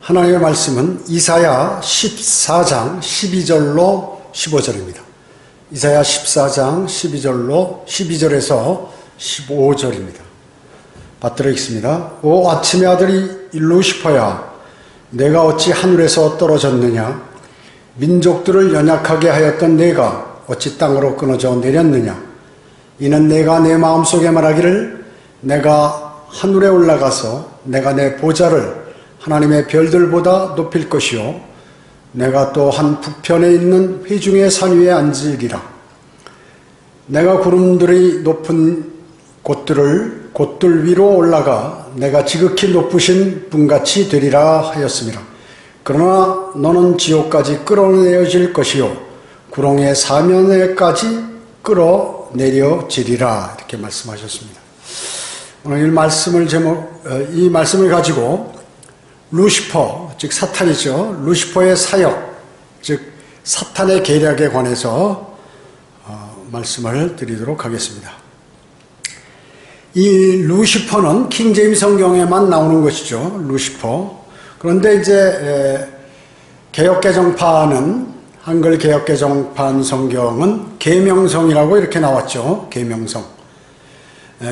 하나님의 말씀은 이사야 14장 12절로 15절입니다. 이사야 14장 12절에서 15절입니다. 받들어 읽습니다. 오 아침의 아들이 루시퍼야, 내가 어찌 하늘에서 떨어졌느냐? 민족들을 연약하게 하였던 내가 어찌 땅으로 끊어져 내렸느냐? 이는 내가 내 마음속에 말하기를 내가 하늘에 올라가서 내가 내 보좌를 하나님의 별들보다 높일 것이요 내가 또 한 북편에 있는 회중의 산 위에 앉으리라. 내가 구름들이 높은 곳들 위로 올라가 내가 지극히 높으신 분같이 되리라 하였습니다. 그러나 너는 지옥까지 끌어내어질 것이요 구렁의 사면에까지 끌어내려지리라. 이렇게 말씀하셨습니다. 오늘 이 말씀을 가지고 루시퍼, 즉 사탄이죠. 루시퍼의 사역, 즉 사탄의 계략에 관해서 말씀을 드리도록 하겠습니다. 이 루시퍼는 킹제임스 성경에만 나오는 것이죠. 루시퍼. 그런데 이제 개역개정판은, 한글 개역개정판 성경은 계명성이라고 이렇게 나왔죠. 계명성.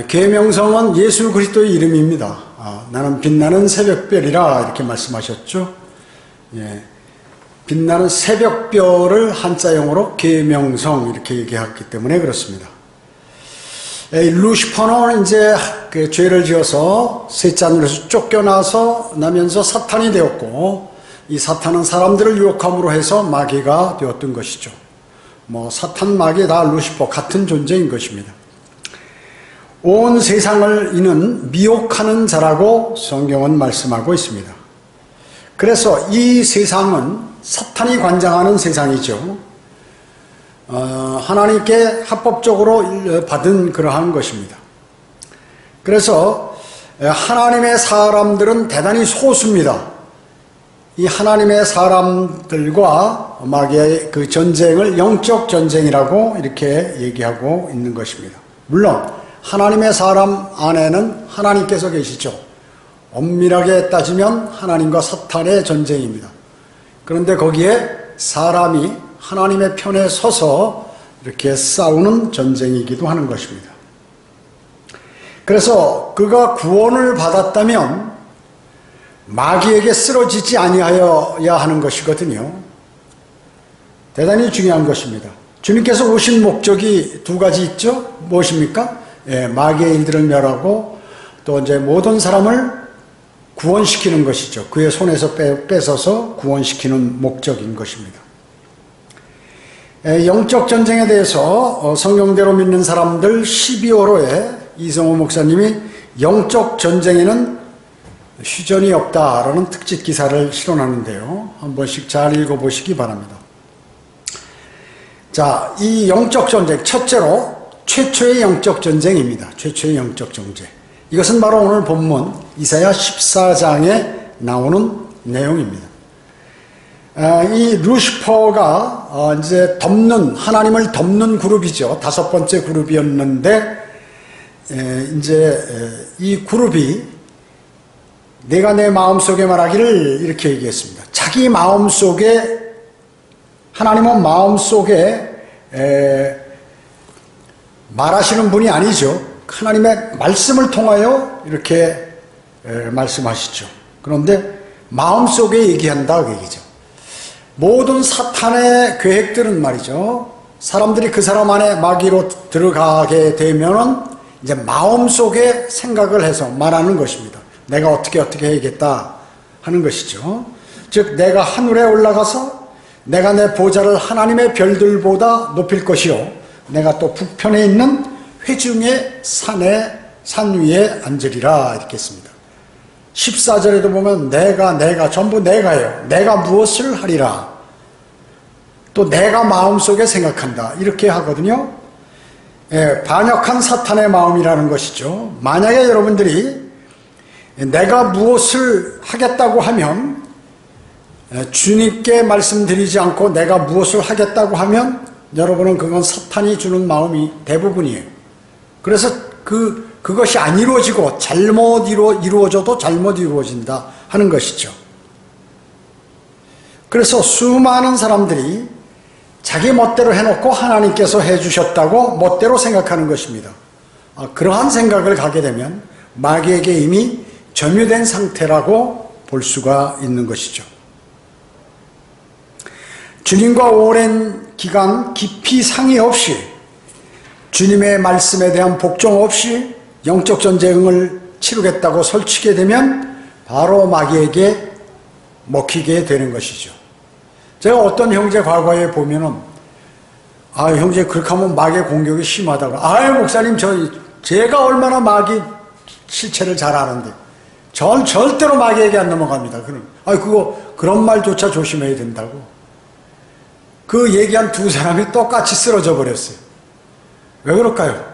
계명성은 예수 그리스도의 이름입니다. 나는 빛나는 새벽별이라 이렇게 말씀하셨죠. 예, 빛나는 새벽별을 한자형으로 계명성 이렇게 얘기했기 때문에 그렇습니다. 루시퍼는 이제 그 죄를 지어서 셋째 하늘에서 쫓겨나서 나면서 사탄이 되었고, 이 사탄은 사람들을 유혹함으로 해서 마귀가 되었던 것이죠. 사탄 마귀 다 루시퍼 같은 존재인 것입니다. 온 세상을 이는 미혹하는 자라고 성경은 말씀하고 있습니다. 그래서 이 세상은 사탄이 관장하는 세상이죠. 하나님께 합법적으로 받은 그러한 것입니다. 그래서 하나님의 사람들은 대단히 소수입니다. 이 하나님의 사람들과 마귀의 그 전쟁을 영적 전쟁이라고 이렇게 얘기하고 있는 것입니다. 물론 하나님의 사람 안에는 하나님께서 계시죠. 엄밀하게 따지면 하나님과 사탄의 전쟁입니다. 그런데 거기에 사람이 하나님의 편에 서서 이렇게 싸우는 전쟁이기도 하는 것입니다. 그래서 그가 구원을 받았다면 마귀에게 쓰러지지 아니하여야 하는 것이거든요. 대단히 중요한 것입니다. 주님께서 오신 목적이 두 가지 있죠. 무엇입니까? 마귀의 일들을 멸하고 또 이제 모든 사람을 구원시키는 것이죠. 그의 손에서 뺏어서 구원시키는 목적인 것입니다. 영적 전쟁에 대해서 성경대로 믿는 사람들 12호로에 이성호 목사님이 영적 전쟁에는 휴전이 없다라는 특집 기사를 실어놨는데요. 한 번씩 잘 읽어보시기 바랍니다. 자, 이 영적 전쟁, 첫째로 최초의 영적 전쟁입니다. 최초의 영적 전쟁. 이것은 바로 오늘 본문 이사야 14장에 나오는 내용입니다. 이 루시퍼가 이제 하나님을 덮는 그룹이죠. 다섯 번째 그룹이었는데, 이제 이 그룹이 내가 내 마음속에 말하기를 이렇게 얘기했습니다. 자기 마음속에, 하나님은 마음속에 말하시는 분이 아니죠. 하나님의 말씀을 통하여 이렇게 말씀하시죠. 그런데 마음속에 얘기한다 그 얘기죠. 모든 사탄의 계획들은 말이죠. 사람들이 그 사람 안에 마귀로 들어가게 되면은 이제 마음속에 생각을 해서 말하는 것입니다. 내가 어떻게 해야겠다 하는 것이죠. 즉 내가 하늘에 올라가서 내가 내 보좌를 하나님의 별들보다 높일 것이요 내가 또 북편에 있는 회중의 산 위에 앉으리라 이렇게 했습니다. 14절에도 보면 내가 전부 내가요. 내가 무엇을 하리라. 또 내가 마음속에 생각한다. 이렇게 하거든요. 반역한 사탄의 마음이라는 것이죠. 만약에 여러분들이 내가 무엇을 하겠다고 하면 주님께 말씀드리지 않고 내가 무엇을 하겠다고 하면 여러분은 그건 사탄이 주는 마음이 대부분이에요. 그래서 그것이 안 이루어지고 잘못 이루어져도 잘못 이루어진다 하는 것이죠. 그래서 수많은 사람들이 자기 멋대로 해놓고 하나님께서 해주셨다고 멋대로 생각하는 것입니다. 그러한 생각을 가게 되면 마귀에게 이미 점유된 상태라고 볼 수가 있는 것이죠. 주님과 오랜 기간 깊이 상의 없이, 주님의 말씀에 대한 복종 없이 영적 전쟁을 치르겠다고 설치게 되면 바로 마귀에게 먹히게 되는 것이죠. 제가 어떤 형제 과거에 보면은, 형제 그렇게 하면 마귀의 공격이 심하다고. 목사님, 제가 얼마나 마귀 실체를 잘 아는데 전 절대로 마귀에게 안 넘어갑니다. 그런 말조차 조심해야 된다고. 그 얘기한 두 사람이 똑같이 쓰러져 버렸어요. 왜 그럴까요?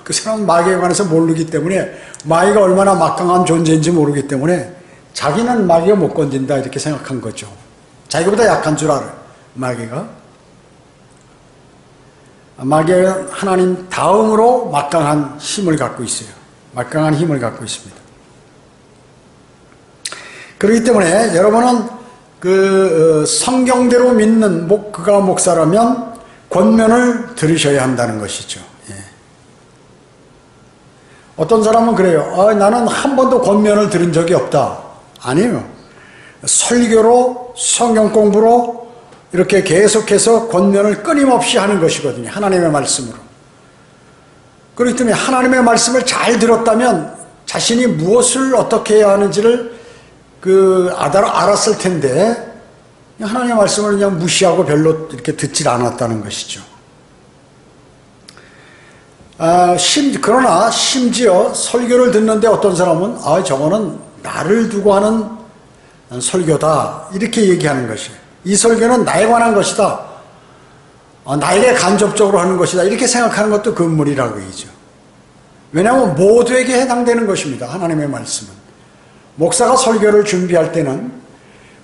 그 사람은 마귀에 관해서 모르기 때문에, 마귀가 얼마나 막강한 존재인지 모르기 때문에 자기는 마귀가 못 건진다 이렇게 생각한 거죠. 자기보다 약한 줄 알아요, 마귀가. 마귀는 하나님 다음으로 막강한 힘을 갖고 있어요. 막강한 힘을 갖고 있습니다. 그렇기 때문에 여러분은 성경대로 믿는 그가 목사라면 권면을 들으셔야 한다는 것이죠. 예. 어떤 사람은 그래요. 나는 한 번도 권면을 들은 적이 없다. 아니에요. 설교로, 성경 공부로 이렇게 계속해서 권면을 끊임없이 하는 것이거든요. 하나님의 말씀으로. 그렇기 때문에 하나님의 말씀을 잘 들었다면 자신이 무엇을 어떻게 해야 하는지를 알았을 텐데, 하나님의 말씀을 그냥 무시하고 별로 이렇게 듣질 않았다는 것이죠. 그러나 심지어 설교를 듣는데 어떤 사람은 저거는 나를 두고 하는 설교다 이렇게 얘기하는 것이에요. 이 설교는 나에 관한 것이다, 나에게 간접적으로 하는 것이다 이렇게 생각하는 것도 금물이라고 얘기죠. 왜냐하면 모두에게 해당되는 것입니다. 하나님의 말씀은. 목사가 설교를 준비할 때는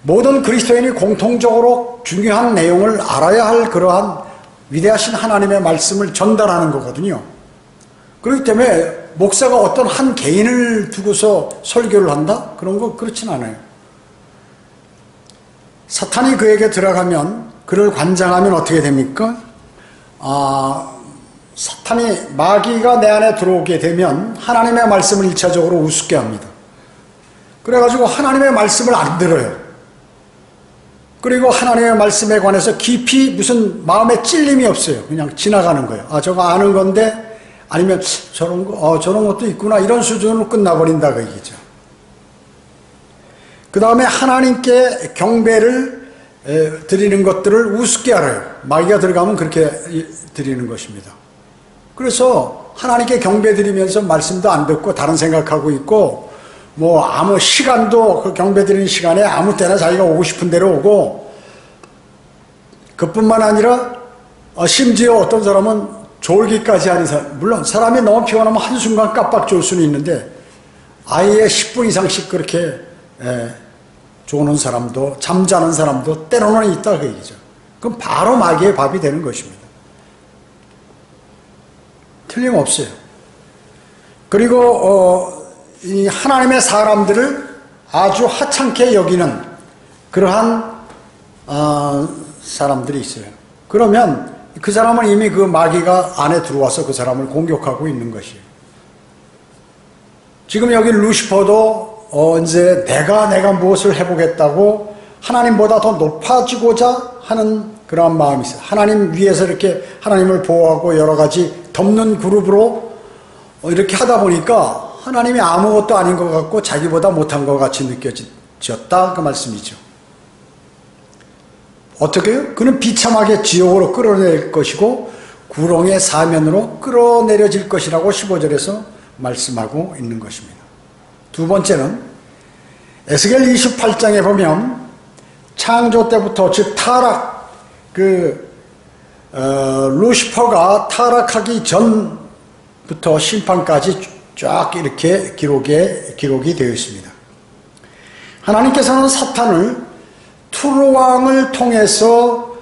모든 그리스도인이 공통적으로 중요한 내용을 알아야 할 그러한 위대하신 하나님의 말씀을 전달하는 거거든요. 그렇기 때문에 목사가 어떤 한 개인을 두고서 설교를 한다? 그런 거 그렇진 않아요. 사탄이 그에게 들어가면, 그를 관장하면 어떻게 됩니까? 사탄이, 마귀가 내 안에 들어오게 되면 하나님의 말씀을 1차적으로 우습게 합니다. 그래가지고 하나님의 말씀을 안 들어요. 그리고 하나님의 말씀에 관해서 깊이 무슨 마음에 찔림이 없어요. 그냥 지나가는 거예요. 저거 아는 건데, 아니면 저런 것도 있구나 이런 수준으로 끝나버린다 그 얘기죠. 그 다음에 하나님께 경배를 드리는 것들을 우습게 알아요. 마귀가 들어가면 그렇게 드리는 것입니다. 그래서 하나님께 경배 드리면서 말씀도 안 듣고 다른 생각하고 있고, 아무 시간도 그 경배 드리는 시간에 아무 때나 자기가 오고 싶은 대로 오고, 그뿐만 아니라 심지어 어떤 사람은 졸기까지 하는 사람, 물론 사람이 너무 피곤하면 한순간 깜빡 졸 수는 있는데 아예 10분 이상씩 그렇게 조는 사람도, 잠자는 사람도 때로는 있다 그 얘기죠. 그럼 바로 마귀의 밥이 되는 것입니다. 틀림없어요. 그리고 이 하나님의 사람들을 아주 하찮게 여기는 그러한 사람들이 있어요. 그러면 그 사람은 이미 그 마귀가 안에 들어와서 그 사람을 공격하고 있는 것이에요. 지금 여기 루시퍼도 이제 내가 무엇을 해보겠다고 하나님보다 더 높아지고자 하는 그러한 마음이 있어요. 하나님 위에서 이렇게 하나님을 보호하고 여러 가지 덮는 그룹으로 이렇게 하다 보니까 하나님이 아무것도 아닌 것 같고 자기보다 못한 것 같이 느껴졌다 그 말씀이죠. 어떻게 해요? 그는 비참하게 지옥으로 끌어낼 것이고 구렁의 사면으로 끌어내려질 것이라고 15절에서 말씀하고 있는 것입니다. 두 번째는 에스겔 28장에 보면 창조 때부터, 즉 타락, 루시퍼가 타락하기 전부터 심판까지 쫙 이렇게 기록이 되어 있습니다. 하나님께서는 사탄을 투르왕을 통해서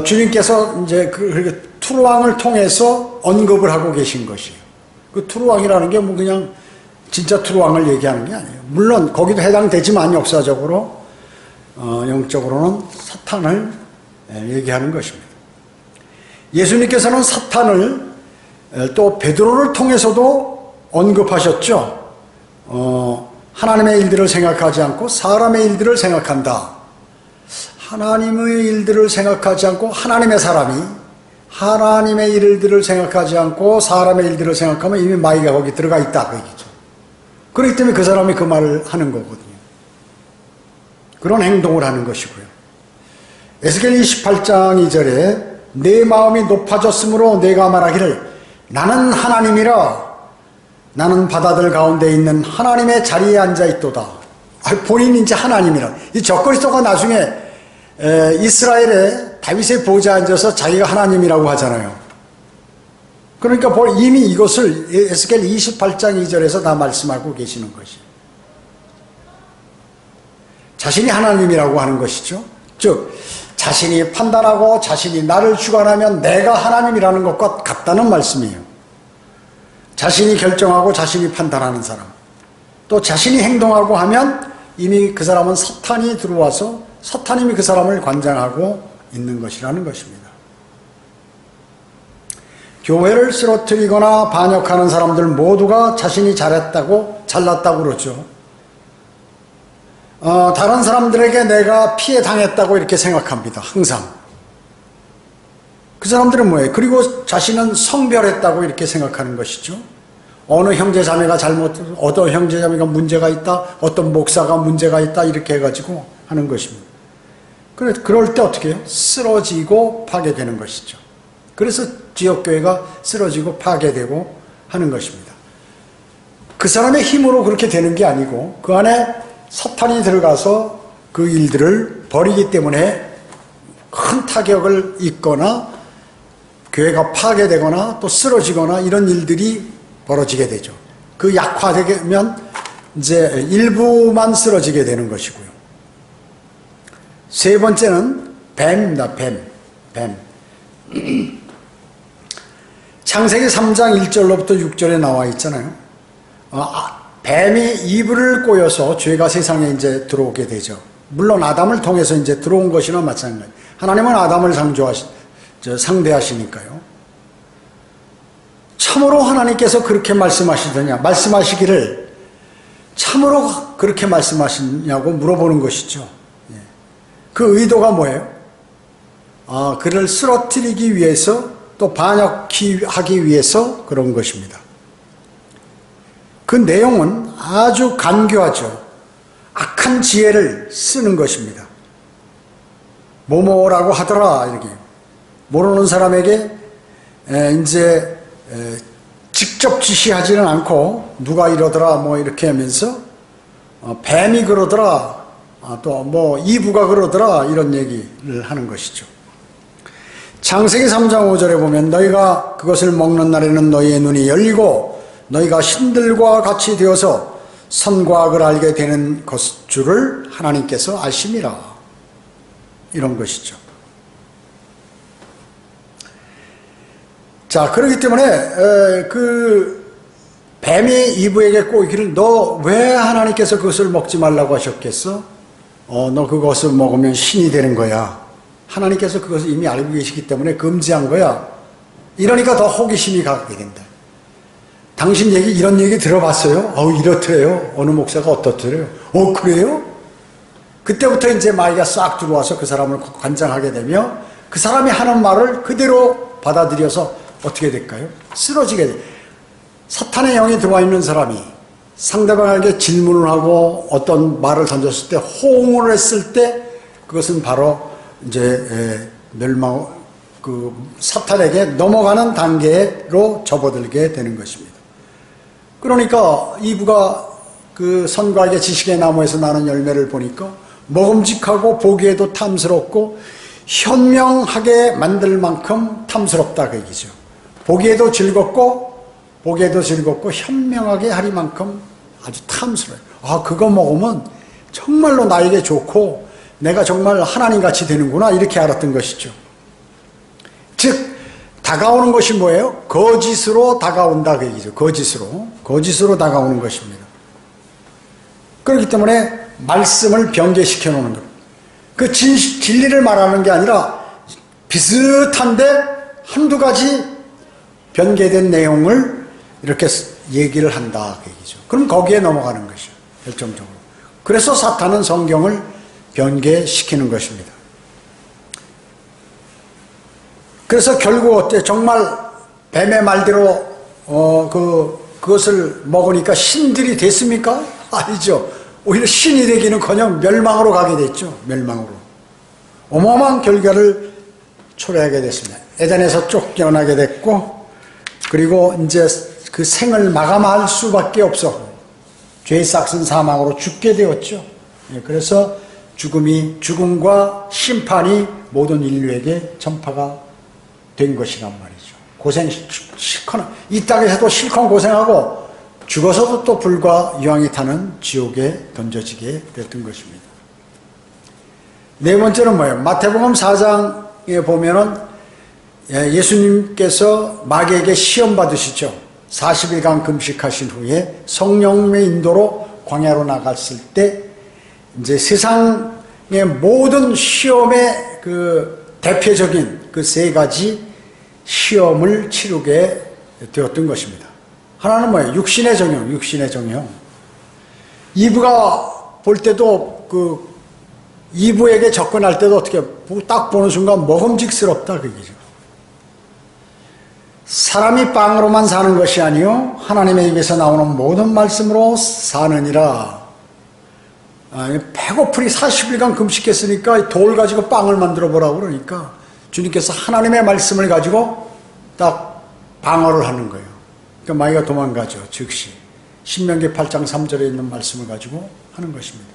주님께서 이제 그 투르왕을 통해서 언급을 하고 계신 것이에요. 그 투르왕이라는 게 그냥 진짜 투르왕을 얘기하는 게 아니에요. 물론 거기도 해당되지만 역사적으로 영적으로는 사탄을 얘기하는 것입니다. 예수님께서는 사탄을 또 베드로를 통해서도 언급하셨죠. 하나님의 일들을 생각하지 않고 사람의 일들을 생각한다. 하나님의 일들을 생각하지 않고 하나님의 사람이 하나님의 일들을 생각하지 않고 사람의 일들을 생각하면 이미 마귀가 거기 들어가 있다 그 얘기죠. 그렇기 때문에 그 사람이 그 말을 하는 거거든요. 그런 행동을 하는 것이고요. 에스겔 28장 2절에 내 마음이 높아졌으므로 내가 말하기를 나는 하나님이라 나는 바다들 가운데 있는 하나님의 자리에 앉아있도다. 본인이 이제 하나님이라. 이 적그리스도가 나중에 이스라엘의 다윗의 보좌에 앉아서 자기가 하나님이라고 하잖아요. 그러니까 이미 이것을 에스겔 28장 2절에서 다 말씀하고 계시는 것이에요. 자신이 하나님이라고 하는 것이죠. 즉 자신이 판단하고 자신이 나를 주관하면 내가 하나님이라는 것과 같다는 말씀이에요. 자신이 결정하고 자신이 판단하는 사람, 또 자신이 행동하고 하면 이미 그 사람은 사탄이 들어와서 사탄님이 그 사람을 관장하고 있는 것이라는 것입니다. 교회를 쓰러뜨리거나 반역하는 사람들 모두가 자신이 잘났다고 그러죠. 다른 사람들에게 내가 피해 당했다고 이렇게 생각합니다. 항상. 그 사람들은 뭐예요? 그리고 자신은 성별했다고 이렇게 생각하는 것이죠. 어느 형제자매가 어떤 형제자매가 문제가 있다, 어떤 목사가 문제가 있다 이렇게 해가지고 하는 것입니다. 그럴 때 어떻게 해요? 쓰러지고 파괴되는 것이죠. 그래서 지역교회가 쓰러지고 파괴되고 하는 것입니다. 그 사람의 힘으로 그렇게 되는 게 아니고 그 안에 사탄이 들어가서 그 일들을 벌이기 때문에 큰 타격을 입거나 교회가 파괴되거나 또 쓰러지거나 이런 일들이 벌어지게 되죠. 그 약화되면 이제 일부만 쓰러지게 되는 것이고요. 세 번째는 뱀입니다. 뱀. 창세기 3장 1절로부터 6절에 나와 있잖아요. 뱀이 이불을 꼬여서 죄가 세상에 이제 들어오게 되죠. 물론 아담을 통해서 이제 들어온 것이나 마찬가지. 하나님은 아담을 상대하시니까요. 참으로 하나님께서 그렇게 말씀하시기를 참으로 그렇게 말씀하시냐고 물어보는 것이죠. 그 의도가 뭐예요? 그를 쓰러뜨리기 위해서 또 반역하기 위해서 그런 것입니다. 그 내용은 아주 간교하죠. 악한 지혜를 쓰는 것입니다. 뭐뭐라고 하더라 이렇게 모르는 사람에게 이제 직접 지시하지는 않고 누가 이러더라 뭐 이렇게 하면서 뱀이 그러더라 또 뭐 이브가 그러더라 이런 얘기를 하는 것이죠. 창세기 3장 5절에 보면 너희가 그것을 먹는 날에는 너희의 눈이 열리고 너희가 신들과 같이 되어서 선과 악을 알게 되는 줄을 하나님께서 아심이라 이런 것이죠. 자, 그렇기 때문에 그 뱀이 이브에게 꼬이기를 너 왜 하나님께서 그것을 먹지 말라고 하셨겠어? 너 그것을 먹으면 신이 되는 거야. 하나님께서 그것을 이미 알고 계시기 때문에 금지한 거야. 이러니까 더 호기심이 가게 된다. 당신 이런 얘기 들어봤어요? 이렇더래요. 어느 목사가 어떻더래요? 그래요? 그때부터 이제 마귀가 싹 들어와서 그 사람을 관장하게 되며 그 사람이 하는 말을 그대로 받아들여서 어떻게 될까요? 쓰러지게 돼요. 사탄의 영이 들어와 있는 사람이 상대방에게 질문을 하고 어떤 말을 던졌을 때 호응을 했을 때 그것은 바로 이제 사탄에게 넘어가는 단계로 접어들게 되는 것입니다. 그러니까 이브가 그 선과 악의 지식의 나무에서 나는 열매를 보니까 먹음직하고 보기에도 탐스럽고 현명하게 만들 만큼 탐스럽다 그 얘기죠. 보기에도 즐겁고 현명하게 하리만큼 아주 탐스러워요. 그거 먹으면 정말로 나에게 좋고 내가 정말 하나님같이 되는구나 이렇게 알았던 것이죠. 즉 다가오는 것이 뭐예요? 거짓으로 다가온다 그 얘기죠. 거짓으로 다가오는 것입니다. 그렇기 때문에 말씀을 변개시켜 놓는 것. 그 진리를 말하는 게 아니라 비슷한데 한두 가지 변개된 내용을 이렇게 얘기를 한다 그 얘기죠. 그럼 거기에 넘어가는 것이죠. 결정적으로. 그래서 사탄은 성경을 변개시키는 것입니다. 그래서 결국 어때? 정말 뱀의 말대로 그것을 먹으니까 신들이 됐습니까? 아니죠. 오히려 신이 되기는커녕 멸망으로 가게 됐죠. 멸망으로. 어마어마한 결과를 초래하게 됐습니다. 에덴에서 쫓겨나게 됐고, 그리고 이제 그 생을 마감할 수밖에 없어. 죄의 싹슨 사망으로 죽게 되었죠. 그래서 죽음과 심판이 모든 인류에게 전파가 된 것이란 말이죠. 고생 실컷, 이 땅에서도 실컷 고생하고 죽어서도 또 불과 유황이 타는 지옥에 던져지게 됐던 것입니다. 네 번째는 뭐예요? 마태복음 4장에 보면은 예수님께서 마귀에게 시험 받으시죠. 40일간 금식하신 후에 성령의 인도로 광야로 나갔을 때 이제 세상의 모든 시험의 그 대표적인 그 세 가지 시험을 치르게 되었던 것입니다. 하나는 뭐예요? 육신의 정형. 이브가 볼 때도 이브에게 접근할 때도 어떻게 딱 보는 순간 먹음직스럽다 그 얘기죠. 사람이 빵으로만 사는 것이 아니요 하나님의 입에서 나오는 모든 말씀으로 사느니라. 배고프니 40일간 금식했으니까 돌 가지고 빵을 만들어 보라고 그러니까 주님께서 하나님의 말씀을 가지고 딱 방어를 하는 거예요. 그러니까 마귀가 도망가죠. 즉시 신명기 8장 3절에 있는 말씀을 가지고 하는 것입니다.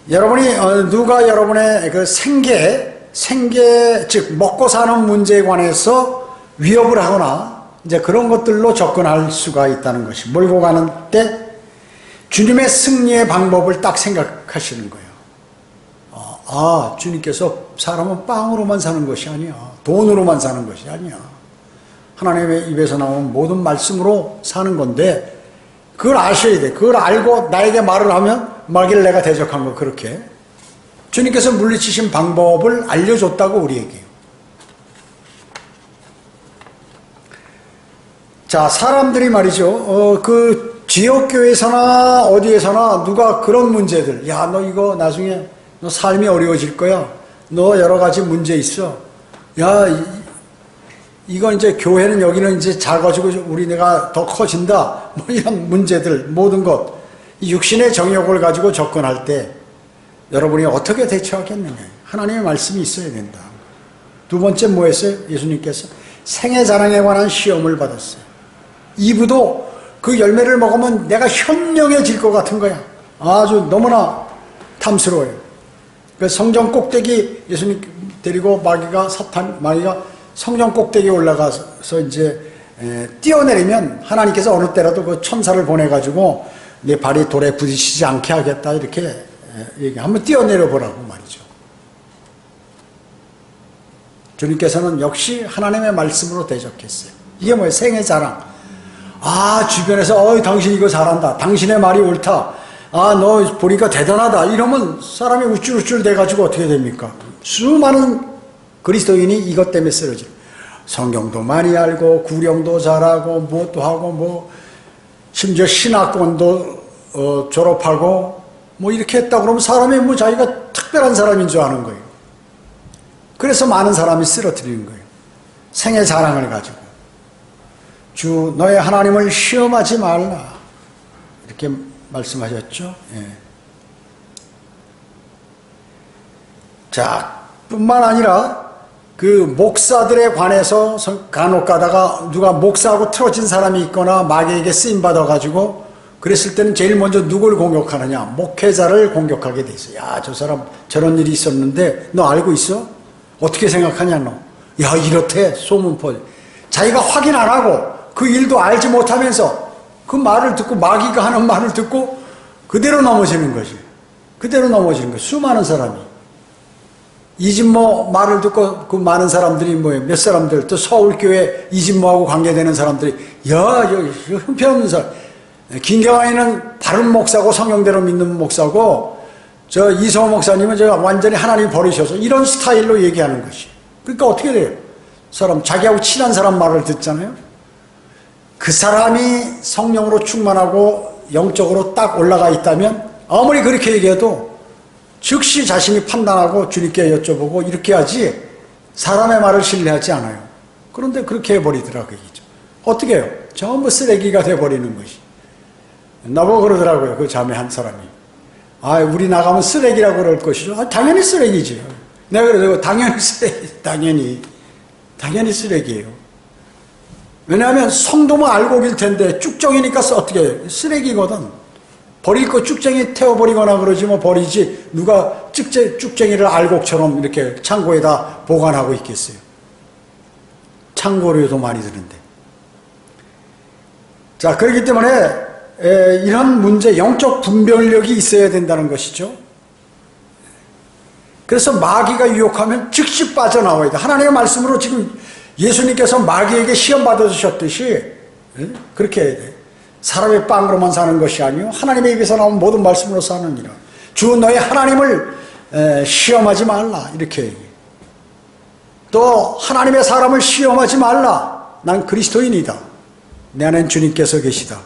여러분이 누가 여러분의 그 생계 즉 먹고 사는 문제에 관해서 위협을 하거나 이제 그런 것들로 접근할 수가 있다는 것이 몰고 가는 때 주님의 승리의 방법을 딱 생각하시는 거예요. 주님께서 사람은 빵으로만 사는 것이 아니야. 돈으로만 사는 것이 아니야. 하나님의 입에서 나오는 모든 말씀으로 사는 건데 그걸 아셔야 돼. 그걸 알고 나에게 말을 하면 마귀를 내가 대적한 거 그렇게. 주님께서 물리치신 방법을 알려줬다고 우리에게요. 자, 사람들이 말이죠. 그 지역교회에서나 어디에서나 누가 그런 문제들, 야, 너 이거 나중에 너 삶이 어려워질 거야. 너 여러 가지 문제 있어. 야, 이거 이제 교회는 여기는 이제 작아지고 우리네가 더 커진다. 뭐 이런 문제들, 모든 것. 육신의 정욕을 가지고 접근할 때 여러분이 어떻게 대처하겠느냐. 하나님의 말씀이 있어야 된다. 두 번째 뭐 했어요? 예수님께서 생애 자랑에 관한 시험을 받았어요. 이브도 그 열매를 먹으면 내가 현명해질 것 같은 거야. 아주 너무나 탐스러워요. 그 성전 꼭대기 예수님 데리고 마귀가 성전 꼭대기에 올라가서 이제 뛰어내리면 하나님께서 어느 때라도 그 천사를 보내가지고 내 발이 돌에 부딪히지 않게 하겠다 이렇게 한번 뛰어내려 보라고 말이죠. 주님께서는 역시 하나님의 말씀으로 대적했어요. 이게 뭐예요? 생애 자랑. 주변에서 당신 이거 잘한다. 당신의 말이 옳다. 너 보니까 대단하다. 이러면 사람이 우쭐우쭐 돼가지고 어떻게 됩니까? 수많은 그리스도인이 이것 때문에 쓰러져요. 성경도 많이 알고 구령도 잘하고 무엇도 하고 심지어 신학원도 졸업하고 이렇게 했다 그러면 사람이 자기가 특별한 사람인 줄 아는 거예요. 그래서 많은 사람이 쓰러뜨리는 거예요. 생애 자랑을 가지고. 주 너의 하나님을 시험하지 말라. 이렇게 말씀하셨죠. 예. 자, 뿐만 아니라 그 목사들에 관해서 간혹 가다가 누가 목사하고 틀어진 사람이 있거나 마귀에게 쓰임받아 가지고 그랬을 때는 제일 먼저 누굴 공격하느냐? 목회자를 공격하게 돼 있어요. 야, 저 사람 저런 일이 있었는데 너 알고 있어? 어떻게 생각하냐 너? 야, 이렇대 소문포. 자기가 확인 안 하고 그 일도 알지 못하면서 그 말을 듣고 마귀가 하는 말을 듣고 그대로 넘어지는 거지. 그대로 넘어지는 거지. 수많은 사람이. 이진모 말을 듣고 그 많은 사람들이 뭐예요? 몇 사람들 또 서울교회 이진모하고 관계되는 사람들이 야, 형편없는 사람. 김경환이는 바른 목사고 성경대로 믿는 목사고 저 이성호 목사님은 제가 완전히 하나님 버리셔서 이런 스타일로 얘기하는 것이. 그러니까 어떻게 돼요? 사람 자기하고 친한 사람 말을 듣잖아요. 그 사람이 성령으로 충만하고 영적으로 딱 올라가 있다면 아무리 그렇게 얘기해도 즉시 자신이 판단하고 주님께 여쭤보고 이렇게 하지 사람의 말을 신뢰하지 않아요. 그런데 그렇게 해버리더라고요. 어떻게 해요? 전부 쓰레기가 돼버리는 것이. 나보고 그러더라고요. 그 자매 한 사람이. 아, 우리 나가면 쓰레기라고 그럴 것이죠. 아, 당연히 쓰레기지. 내가 그래서 당연히 쓰레기, 당연히 쓰레기예요. 왜냐하면 성도만 알고 길 텐데 쭉정이니까 어떻게 해요? 쓰레기거든. 버릴 거 쭉쟁이 태워버리거나 그러지 뭐 버리지 누가 쭉쟁이를 알곡처럼 이렇게 창고에다 보관하고 있겠어요. 창고료도 많이 드는데. 자, 그렇기 때문에 이런 문제, 영적 분별력이 있어야 된다는 것이죠. 그래서 마귀가 유혹하면 즉시 빠져나와야 돼. 하나님의 말씀으로 지금 예수님께서 마귀에게 시험 받으셨듯이 그렇게 해야 돼. 사람의 빵으로만 사는 것이 아니요 하나님의 입에서 나온 모든 말씀으로 사느니라. 주 너의 하나님을 시험하지 말라 이렇게 얘기해. 또 하나님의 사람을 시험하지 말라. 난 그리스도인이다. 내 안엔 주님께서 계시다.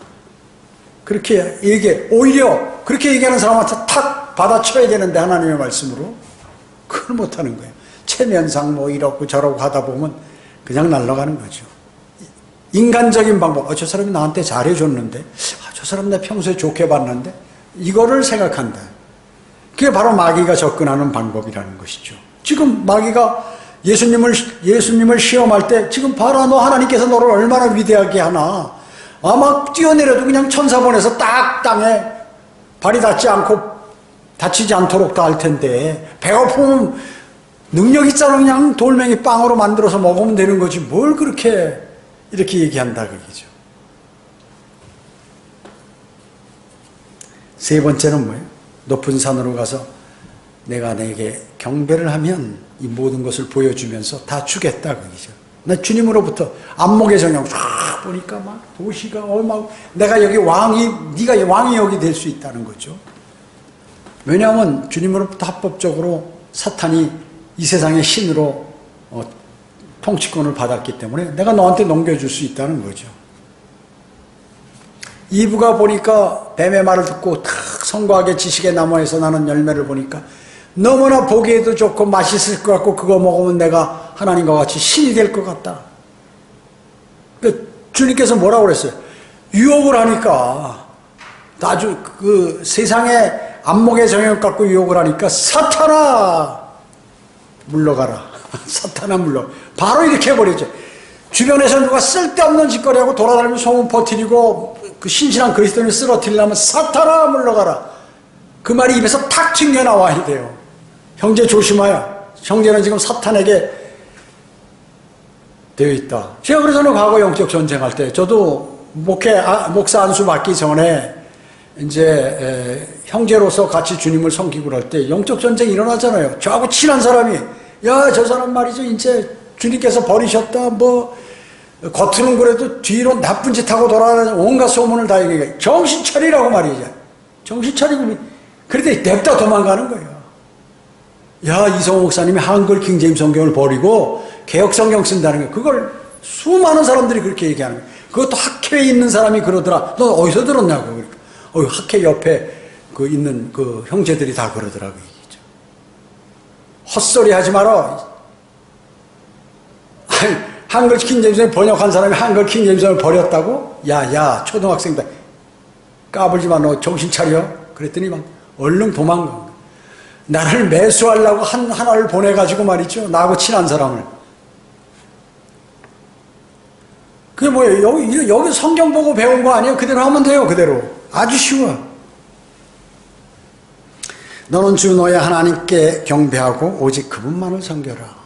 그렇게 얘기해. 오히려 그렇게 얘기하는 사람한테 탁 받아쳐야 되는데 하나님의 말씀으로 그걸 못하는 거예요. 체면상 뭐 이러고 저러고 하다 보면 그냥 날아가는 거죠. 인간적인 방법. 저 사람이 나한테 잘해줬는데 저 사람 내 평소에 좋게 봤는데 이거를 생각한다. 그게 바로 마귀가 접근하는 방법이라는 것이죠. 지금 마귀가 예수님을 시험할 때 지금 봐라 너 하나님께서 너를 얼마나 위대하게 하나. 아마 뛰어내려도 그냥 천사 보내서 딱 땅에 발이 닿지 않고 다치지 않도록 다 할 텐데 배고프면 능력 있잖아. 그냥 돌멩이 빵으로 만들어서 먹으면 되는 거지 뭘 그렇게 이렇게 얘기한다 그러죠. 세 번째는 뭐예요? 높은 산으로 가서 내가 내게 경배를 하면 이 모든 것을 보여주면서 다 주겠다 그러죠. 나 주님으로부터 안목의 정령 쫙 보니까 막 도시가 얼마 내가 여기 네가 왕이 여기 될 수 있다는 거죠. 왜냐하면 주님으로부터 합법적으로 사탄이 이 세상의 신으로 통치권을 받았기 때문에 내가 너한테 넘겨줄 수 있다는 거죠. 이브가 보니까 뱀의 말을 듣고 탁 성과하게 지식의 나무에서 나는 열매를 보니까 너무나 보기에도 좋고 맛있을 것 같고 그거 먹으면 내가 하나님과 같이 신이 될 것 같다. 주님께서 뭐라고 그랬어요? 유혹을 하니까 아주 그 세상의 안목의 정욕 갖고 유혹을 하니까 사탄아 물러가라. 사탄아 물러. 바로 이렇게 해버리죠. 주변에서 누가 쓸데없는 짓거리하고 돌아다니며 소문 퍼뜨리고 그 신실한 그리스도인을 쓰러뜨리려면 사탄아 물러가라. 그 말이 입에서 탁 튕겨나와야 돼요. 형제 조심하여. 형제는 지금 사탄에게 되어 있다. 제가 그래서는 과거 영적 전쟁할 때 저도 목사 안수 받기 전에 이제 형제로서 같이 주님을 섬기고 그럴 때 영적 전쟁이 일어나잖아요. 저하고 친한 사람이 야, 저 사람 말이죠. 이제 주님께서 버리셨다. 뭐 겉으로는 그래도 뒤로 나쁜 짓 하고 돌아다니는 온갖 소문을 다 얘기해. 정신 차리라고 말이죠. 정신 차리고 그래도 냅다 도망가는 거예요. 야, 이성호 목사님이 한글 킹제임 성경을 버리고 개혁 성경 쓴다는 거예요. 그걸 수많은 사람들이 그렇게 얘기하는 거예요. 그것도 학회에 있는 사람이 그러더라. 너 어디서 들었냐고. 그러니까 학회 옆에 그 있는 그 형제들이 다 그러더라고요. 헛소리 하지 마라. 한글 킹제임성을 번역한 사람이 한글 킹제임성을 버렸다고? 야, 초등학생들 까불지 마. 너 정신 차려. 그랬더니 막 얼른 도망간 거야. 나를 매수하려고 하나를 보내가지고 말이죠. 나하고 친한 사람을. 그게 뭐예요? 여기 성경 보고 배운 거 아니에요? 그대로 하면 돼요. 그대로. 아주 쉬워. 너는 주 너의 하나님께 경배하고 오직 그분만을 섬겨라.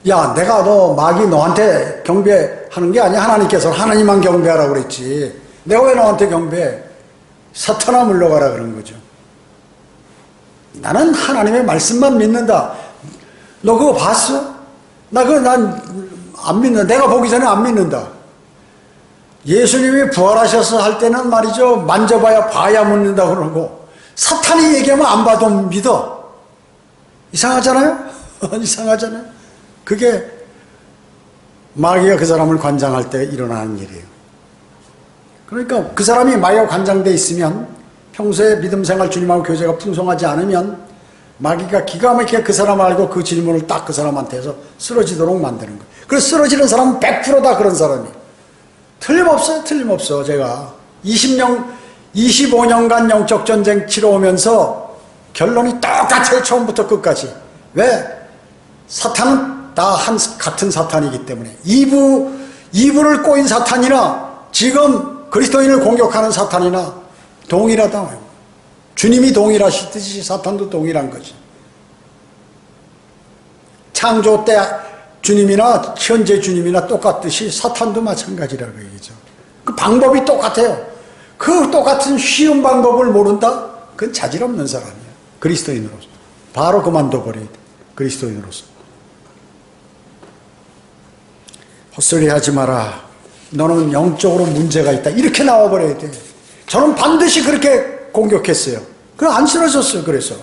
야, 내가 마귀 너한테 경배하는 게 아니야. 하나님께서 하나님만 경배하라고 그랬지. 내가 왜 너한테 경배해? 사탄아 물러가라 그런 거죠. 나는 하나님의 말씀만 믿는다. 너 그거 봤어? 난 안 믿는다. 내가 보기 전에 안 믿는다. 예수님이 부활하셔서 할 때는 말이죠, 만져봐야 봐야 묻는다 그러고, 사탄이 얘기하면 안 봐도 믿어. 이상하잖아요? 이상하잖아요? 그게 마귀가 그 사람을 관장할 때 일어나는 일이에요. 그러니까 그 사람이 마귀가 관장돼 있으면, 평소에 믿음 생활 주님하고 교제가 풍성하지 않으면 마귀가 기가 막히게 그 사람 알고 그 질문을 딱 그 사람한테 해서 쓰러지도록 만드는 거예요. 그래서 쓰러지는 사람은 100%다 그런 사람이. 틀림없어요. 틀림없어. 제가 25년간 영적 전쟁 치러오면서 결론이 똑같아요. 처음부터 끝까지. 왜? 사탄은 다 같은 사탄이기 때문에. 이불을 꼬인 사탄이나 지금 그리스도인을 공격하는 사탄이나 동일하다. 주님이 동일하시듯이 사탄도 동일한 거지. 창조 때 주님이나 현재 주님이나 똑같듯이 사탄도 마찬가지라고 얘기죠. 그 방법이 똑같아요. 그 똑같은 쉬운 방법을 모른다? 그건 자질 없는 사람이야. 그리스도인으로서. 바로 그만둬버려야 돼. 그리스도인으로서. 헛소리 하지 마라. 너는 영적으로 문제가 있다. 이렇게 나와버려야 돼. 저는 반드시 그렇게 공격했어요. 그럼 안 쓰러졌어요. 그래서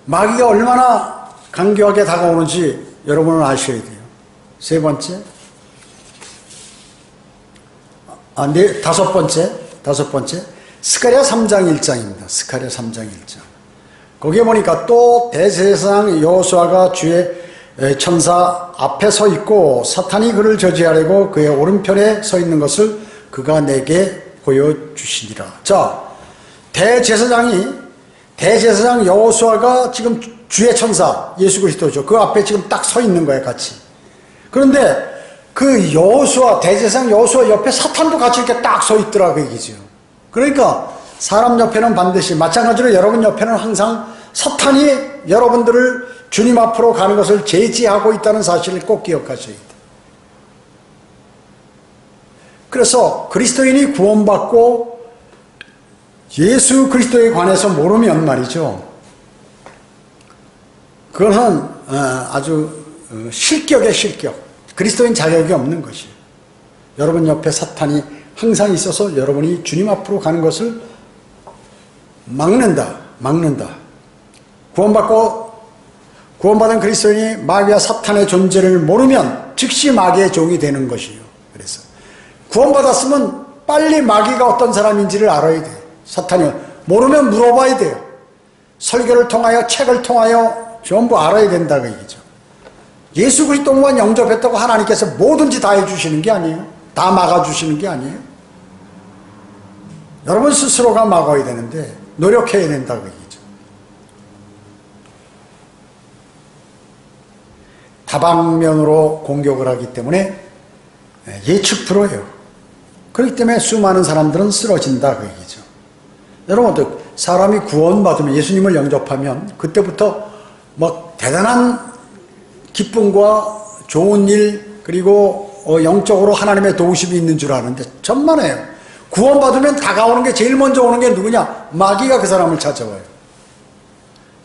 마귀가 얼마나 강경하게 다가오는지 여러분은 아셔야 돼요. 세 번째, 다섯 번째, 스가랴 3장 1장입니다. 스가랴 3장 1장. 거기에 보니까 또 대제사장 여호수아가 주의 천사 앞에 서 있고 사탄이 그를 저지하려고 그의 오른편에 서 있는 것을 그가 내게 보여주시니라. 자, 대제사장 여호수아가 지금 주의 천사 예수 그리스도죠. 그 앞에 지금 딱 서 있는 거예요, 같이. 그런데 그 여호수아, 대제사장 여호수아 옆에 사탄도 같이 이렇게 딱 서 있더라 그 얘기죠. 그러니까 사람 옆에는 반드시, 마찬가지로 여러분 옆에는 항상 사탄이 여러분들을 주님 앞으로 가는 것을 제지하고 있다는 사실을 꼭 기억하셔야 돼요. 그래서 그리스도인이 구원받고 예수 그리스도에 관해서 모르면 말이죠, 그것은 아주 실격의 실격, 그리스도인 자격이 없는 것이에요. 여러분 옆에 사탄이 항상 있어서 여러분이 주님 앞으로 가는 것을 막는다. 구원받은 그리스도인이 마귀와 사탄의 존재를 모르면 즉시 마귀의 종이 되는 것이에요. 그래서 구원받았으면 빨리 마귀가 어떤 사람인지를 알아야 돼요. 사탄이 모르면 물어봐야 돼요. 설교를 통하여, 책을 통하여 전부 알아야 된다 그 얘기죠. 예수 그리스도만 영접했다고 하나님께서 뭐든지 다 해주시는 게 아니에요. 다 막아주시는 게 아니에요. 여러분 스스로가 막아야 되는데 노력해야 된다 그 얘기죠. 다방면으로 공격을 하기 때문에 예측 불허예요. 그렇기 때문에 수많은 사람들은 쓰러진다 그 얘기죠. 여러분, 사람이 구원받으면, 예수님을 영접하면 그때부터 뭐 대단한 기쁨과 좋은 일, 그리고 영적으로 하나님의 도우심이 있는 줄 아는데 천만에요. 구원받으면 다가오는 게, 제일 먼저 오는 게 누구냐? 마귀가 그 사람을 찾아와요.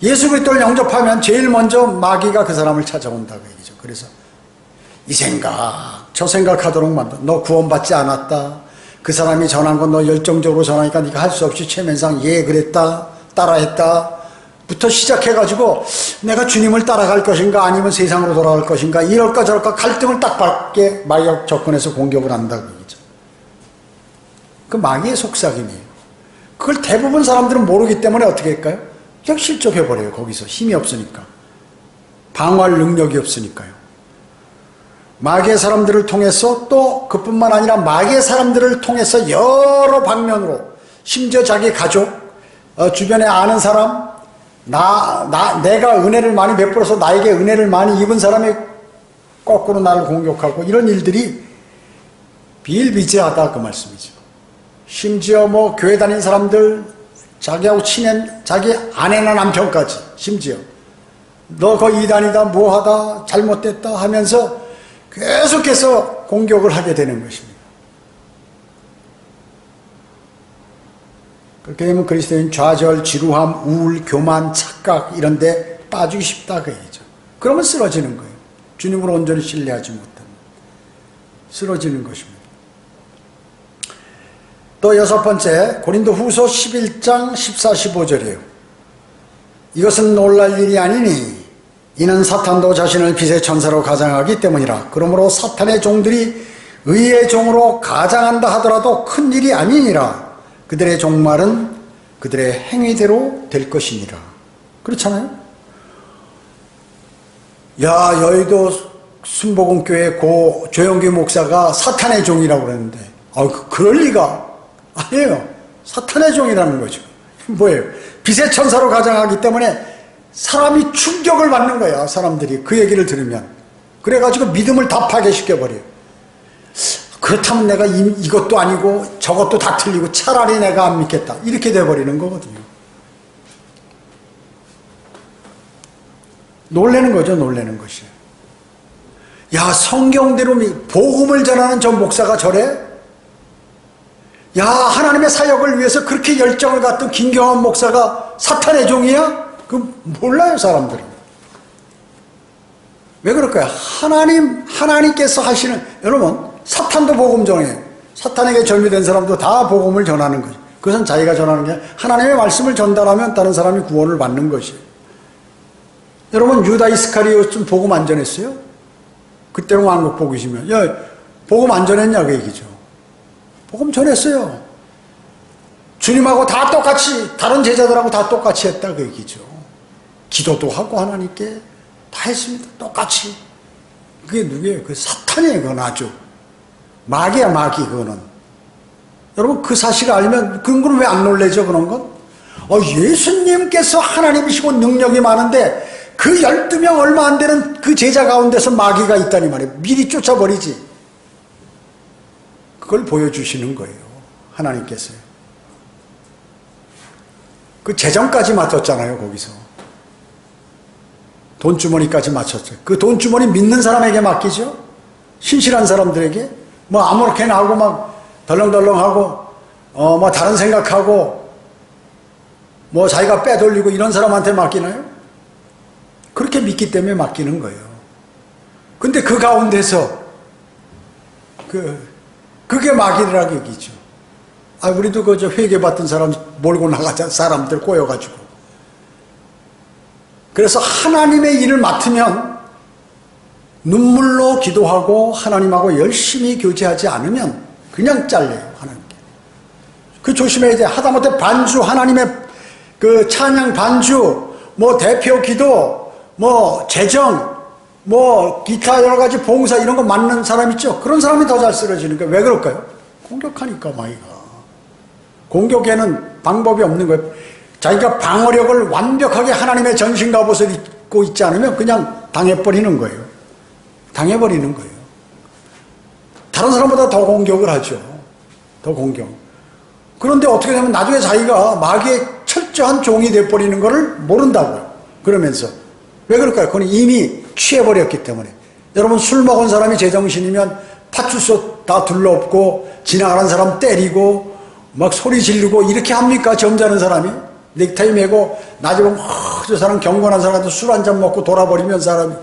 예수 그리스도를 영접하면 제일 먼저 마귀가 그 사람을 찾아온다 그 얘기죠. 그래서 이 생각 저 생각하도록 만들어. 너 구원받지 않았다. 그 사람이 전한 건 너 열정적으로 전하니까 네가 할 수 없이 최면상 그랬다, 따라했다 부터 시작해가지고 내가 주님을 따라갈 것인가 아니면 세상으로 돌아갈 것인가, 이럴까 저럴까 갈등을 딱 받게 마귀가 접근해서 공격을 한다 그 얘기죠. 그 마귀의 속삭임이에요. 그걸 대부분 사람들은 모르기 때문에 어떻게 할까요? 그냥 실족해버려요. 거기서 힘이 없으니까, 방어할 능력이 없으니까요. 마귀의 사람들을 통해서, 또 그뿐만 아니라 마귀의 사람들을 통해서 여러 방면으로, 심지어 자기 가족, 주변에 아는 사람, 내가 은혜를 많이 베풀어서 나에게 은혜를 많이 입은 사람이 거꾸로 나를 공격하고, 이런 일들이 비일비재하다 그 말씀이죠. 심지어 뭐 교회 다닌 사람들, 자기하고 친한 자기 아내나 남편까지, 심지어 너 거 이단이다, 뭐하다, 잘못됐다 하면서 계속해서 공격을 하게 되는 것입니다. 그렇게 되면 그리스도인 좌절, 지루함, 우울, 교만, 착각 이런 데 빠지기 쉽다 그 얘기죠. 그러면 쓰러지는 거예요. 주님을 온전히 신뢰하지 못하면 쓰러지는 것입니다. 또 여섯 번째, 고린도 후서 11장 14, 15절이에요. 이것은 놀랄 일이 아니니 이는 사탄도 자신을 빛의 천사로 가장하기 때문이라. 그러므로 사탄의 종들이 의의 종으로 가장한다 하더라도 큰 일이 아니니라. 그들의 종말은 그들의 행위대로 될 것이니라. 그렇잖아요? 야, 여의도 순복음교회 고 조영기 목사가 사탄의 종이라고 그랬는데, 그럴 리가 아니에요. 사탄의 종이라는 거죠. 뭐예요? 빛의 천사로 가장하기 때문에 사람이 충격을 받는 거야. 사람들이 그 얘기를 들으면. 그래가지고 믿음을 다 파괴시켜버려요. 그렇다면 내가 이것도 아니고 저것도 다 틀리고 차라리 내가 안 믿겠다. 이렇게 돼버리는 거거든요. 놀라는 거죠. 놀라는 것이. 야, 성경대로 복음을 전하는 저 목사가 저래? 야, 하나님의 사역을 위해서 그렇게 열정을 갖던 김경환 목사가 사탄의 종이야? 몰라요, 사람들은. 왜 그럴까요? 하나님께서 하시는, 여러분, 사탄도 복음 전해요. 사탄에게 절미된 사람도 다 복음을 전하는 거죠. 그것은 자기가 전하는 게 아니라 하나님의 말씀을 전달하면 다른 사람이 구원을 받는 것이에요. 여러분, 유다 이스카리ot은 복음 안 전했어요? 그때는 왕국 보기시면, 야, 복음 안 전했냐, 그 얘기죠. 복음 전했어요. 주님하고 다 똑같이, 다른 제자들하고 다 똑같이 했다, 그 얘기죠. 기도도 하고 하나님께 다 했습니다. 똑같이. 그게 누구예요? 그 사탄이에요, 그건 아주. 마귀야, 마귀, 그거는. 여러분, 그 사실을 알면, 그런 건 왜 안 놀라죠, 그런 건? 예수님께서 하나님이시고 능력이 많은데, 그 12명 얼마 안 되는 그 제자 가운데서 마귀가 있다니 말이에요. 미리 쫓아버리지. 그걸 보여주시는 거예요. 하나님께서요. 그 재정까지 맡았잖아요, 거기서. 돈주머니까지 맞췄어요. 그 돈주머니 믿는 사람에게 맡기죠? 신실한 사람들에게? 뭐 아무렇게나 하고 막 덜렁덜렁하고, 뭐 다른 생각하고, 뭐 자기가 빼돌리고 이런 사람한테 맡기나요? 그렇게 믿기 때문에 맡기는 거예요. 근데 그 가운데서, 그게 마귀라고 얘기죠. 우리도 그저 회개받던 사람 몰고 나가자, 사람들 꼬여가지고. 그래서 하나님의 일을 맡으면 눈물로 기도하고 하나님하고 열심히 교제하지 않으면 그냥 잘려요, 하나님께. 그 조심해야 돼. 하다못해 반주, 하나님의 그 찬양 반주, 뭐 대표 기도, 뭐 재정, 뭐 기타 여러 가지 봉사 이런 거 맡는 사람 있죠? 그런 사람이 더 잘 쓰러지는 거예요. 왜 그럴까요? 공격하니까 마귀가. 공격에는 방법이 없는 거예요. 자기가 방어력을 완벽하게 하나님의 전신 갑옷을 입고 있지 않으면 그냥 당해버리는 거예요. 당해버리는 거예요. 다른 사람보다 더 공격을 하죠. 더 공격. 그런데 어떻게 되면 나중에 자기가 마귀의 철저한 종이 돼버리는 것을 모른다고요. 그러면서. 왜 그럴까요? 그건 이미 취해버렸기 때문에. 여러분, 술 먹은 사람이 제정신이면 파출소 다 둘러엎고 지나가는 사람 때리고 막 소리 지르고 이렇게 합니까? 점잖은 사람이? 넥타이 메고 낮에 보면 저 사람 경건한 사람한테 술 한잔 먹고 돌아버리면 사람이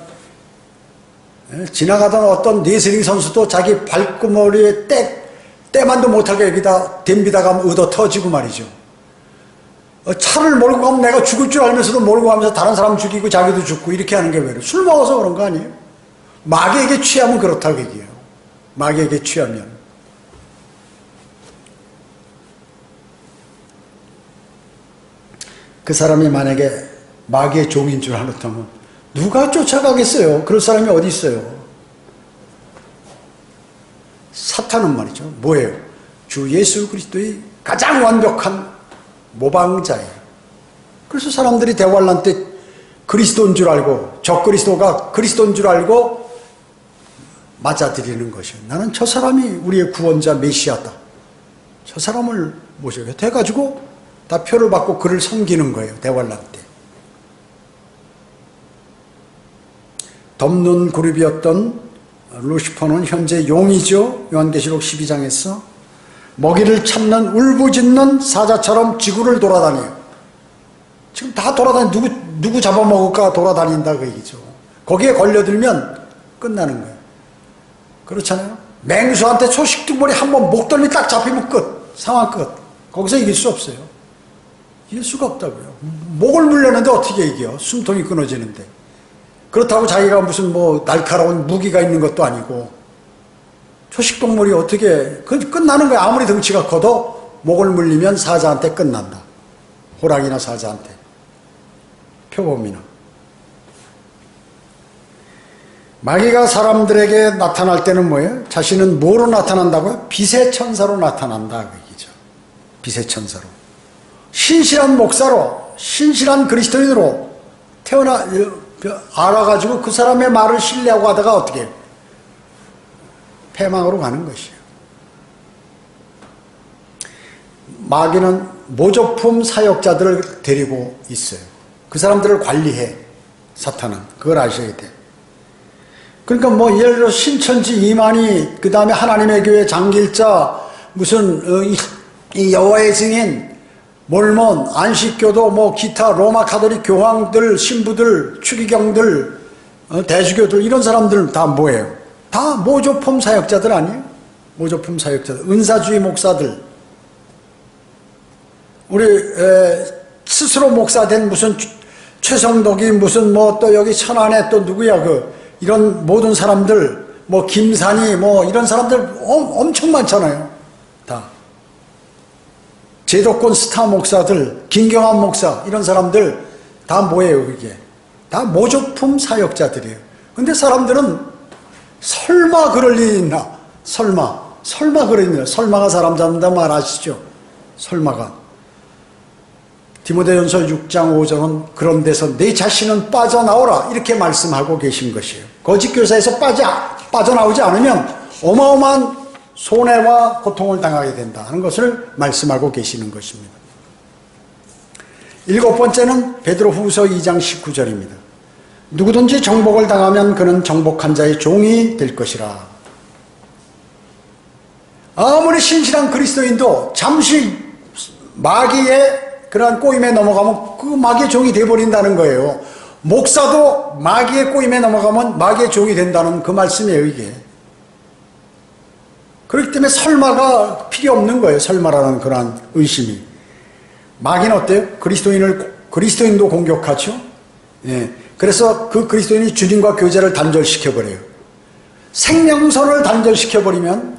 지나가던 어떤 레슬링 선수도 자기 발구머리에 때만도 못하게 여기다 댐비다가 얻어 터지고 말이죠. 차를 몰고 가면 내가 죽을 줄 알면서도 몰고 가면서 다른 사람 죽이고 자기도 죽고 이렇게 하는 게 왜? 술 먹어서 그런 거 아니에요? 마귀에게 취하면 그렇다고 얘기해요. 마귀에게 취하면. 그 사람이 만약에 마귀의 종인 줄 알았다면 누가 쫓아가겠어요? 그럴 사람이 어디 있어요? 사탄은 말이죠. 뭐예요? 주 예수 그리스도의 가장 완벽한 모방자예요. 그래서 사람들이 대환란 때 그리스도인 줄 알고 적그리스도가 그리스도인 줄 알고 맞아들이는 것이에요. 나는 저 사람이 우리의 구원자 메시아다. 저 사람을 모셔야 돼가지고 다 표를 받고 그를 섬기는 거예요. 대환란 때. 덮는 그룹이었던 루시퍼는 현재 용이죠. 요한계시록 12장에서 먹이를 찾는 울부짖는 사자처럼 지구를 돌아다녀요. 지금 다 누구 잡아먹을까 돌아다닌다 그 얘기죠. 거기에 걸려들면 끝나는 거예요. 그렇잖아요. 맹수한테 초식둥벌이 한번 목덜미 딱 잡히면 끝. 상황 끝. 거기서 이길 수 없어요. 이길 수가 없다고요. 목을 물렸는데 어떻게 이겨? 숨통이 끊어지는데. 그렇다고 자기가 무슨 뭐 날카로운 무기가 있는 것도 아니고, 초식동물이 어떻게, 끝나는 거야. 아무리 덩치가 커도 목을 물리면 사자한테 끝난다. 호랑이나 사자한테. 표범이나. 마귀가 사람들에게 나타날 때는 뭐예요? 자신은 뭐로 나타난다고요? 빛의 천사로 나타난다. 그 얘기죠. 빛의 천사로. 신실한 목사로, 신실한 그리스도인으로 알아가지고 그 사람의 말을 신뢰하고 하다가 어떻게 해요? 패망으로 가는 것이에요. 마귀는 모조품 사역자들을 데리고 있어요. 그 사람들을 관리해, 사탄은. 그걸 아셔야 돼. 그러니까 뭐 예를 들어 신천지 이만희, 그 다음에 하나님의 교회 장길자, 무슨 이 여호와의 증인, 몰몬, 안식교도, 뭐 기타 로마 가톨릭 교황들, 신부들, 추기경들, 대주교들, 이런 사람들 다 뭐예요? 다 모조품 사역자들 아니에요? 모조품 사역자들, 은사주의 목사들. 우리 스스로 목사된 무슨 최성덕이 무슨 뭐 또 여기 천안에 또 누구야 이런 모든 사람들, 뭐 김산이 뭐 이런 사람들 엄청 많잖아요. 다 제도권 스타 목사들, 김경환 목사, 이런 사람들 다 뭐예요? 이게 다 모조품 사역자들이에요. 근데 사람들은 설마 그럴 일이 있나? 설마 그럴 일이 있나? 설마가 사람 잡는다 말 아시죠? 설마가. 디모데전서 6장 5절은 그런 데서 내 자신은 빠져나오라 이렇게 말씀하고 계신 것이에요. 거짓 교사에서 빠져나오지 않으면 어마어마한 손해와 고통을 당하게 된다 하는 것을 말씀하고 계시는 것입니다. 7번째는 베드로후서 2장 19절입니다. 누구든지 정복을 당하면 그는 정복한 자의 종이 될 것이라. 아무리 신실한 그리스도인도 잠시 마귀의 그러한 꼬임에 넘어가면 그 마귀의 종이 되어버린다는 거예요. 목사도 마귀의 꼬임에 넘어가면 마귀의 종이 된다는 그 말씀이에요, 이게. 그렇기 때문에 설마가 필요 없는 거예요, 설마라는 그러한 의심이. 마귀는 어때요? 그리스도인도 공격하죠? 예. 그래서 그 그리스도인이 주님과 교제를 단절시켜버려요. 생명선을 단절시켜버리면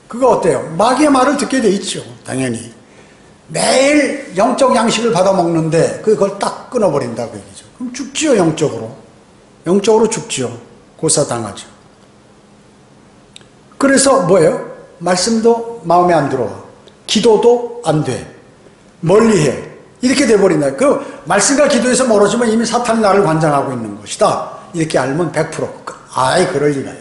그거 어때요? 마귀의 말을 듣게 돼 있죠, 당연히. 매일 영적 양식을 받아 먹는데 그걸 딱 끊어버린다고 얘기죠. 그럼 죽지요, 영적으로. 영적으로 죽지요. 고사당하죠. 그래서 뭐예요? 말씀도 마음에 안 들어와. 기도도 안 돼. 멀리해. 이렇게 돼버린다. 그 말씀과 기도에서 멀어지면 이미 사탄이 나를 관장하고 있는 것이다. 이렇게 알면 100%. 아이, 그럴 리가.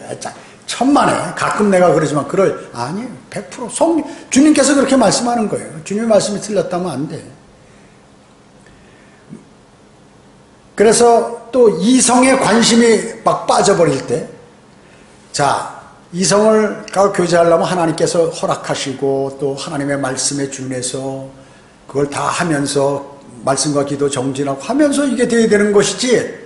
천만에. 가끔 내가 그러지만 아니에요. 100%. 주님께서 그렇게 말씀하는 거예요. 주님의 말씀이 틀렸다면 안 돼. 그래서 또 이성에 관심이 막 빠져버릴 때, 자, 이성을 교제하려면 하나님께서 허락하시고 또 하나님의 말씀에 준해서 그걸 다 하면서 말씀과 기도 정진하고 하면서 이게 돼야 되는 것이지,